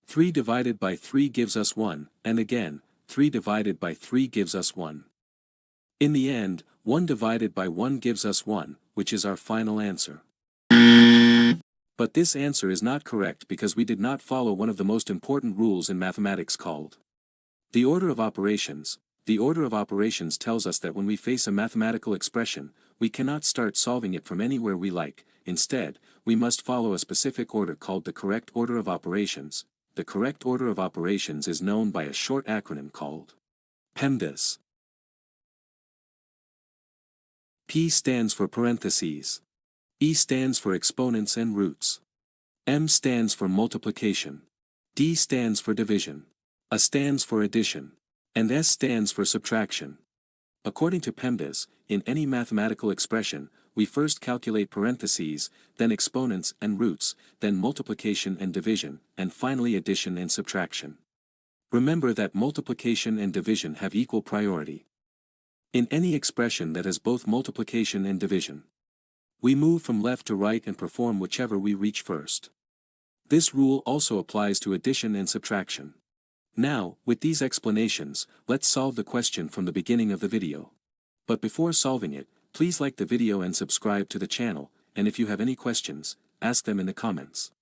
3 divided by 3 gives us 1, and again, 3 divided by 3 gives us 1. In the end, 1 divided by 1 gives us 1, which is our final answer. But this answer is not correct because we did not follow one of the most important rules in mathematics called the order of operations. The order of operations tells us that when we face a mathematical expression, we cannot start solving it from anywhere we like. Instead, we must follow a specific order called the correct order of operations. The correct order of operations is known by a short acronym called PEMDAS. P stands for parentheses. E stands for exponents and roots. M stands for multiplication. D stands for division. A stands for addition. And S stands for subtraction. According to PEMDAS, in any mathematical expression, we first calculate parentheses, then exponents and roots, then multiplication and division, and finally addition and subtraction. Remember that multiplication and division have equal priority in any expression that has both multiplication and division. We move from left to right and perform whichever we reach first. This rule also applies to addition and subtraction. Now, with these explanations, let's solve the question from the beginning of the video. But before solving it, please like the video and subscribe to the channel, and if you have any questions, ask them in the comments.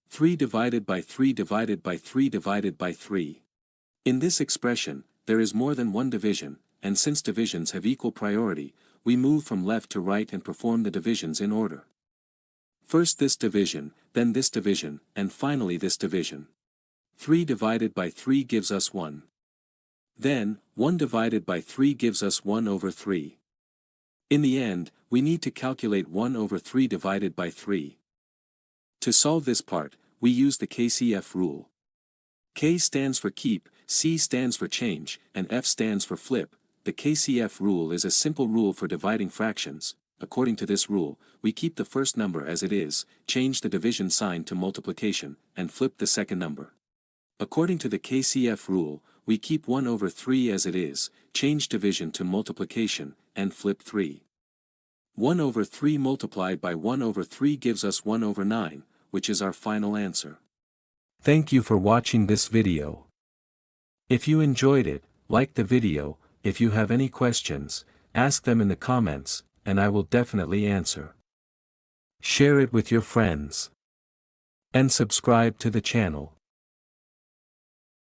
3 divided by 3 divided by 3 divided by 3. In this expression, there is more than one division, and since divisions have equal priority, we move from left to right and perform the divisions in order. First this division, then this division, and finally this division. 3 divided by 3 gives us 1. Then, 1 divided by 3 gives us 1 over 3. In the end, we need to calculate 1 over 3 divided by 3. To solve this part, we use the KCF rule. K stands for keep, C stands for change, and F stands for flip. The KCF rule is a simple rule for dividing fractions. According to this rule, we keep the first number as it is, change the division sign to multiplication, and flip the second number. According to the KCF rule, we keep 1 over 3 as it is, change division to multiplication, and flip 3. 1 over 3 multiplied by 1 over 3 gives us 1 over 9, which is our final answer. Thank you for watching this video. If you enjoyed it, like the video. If you have any questions, ask them in the comments, and I will definitely answer. Share it with your friends. And subscribe to the channel.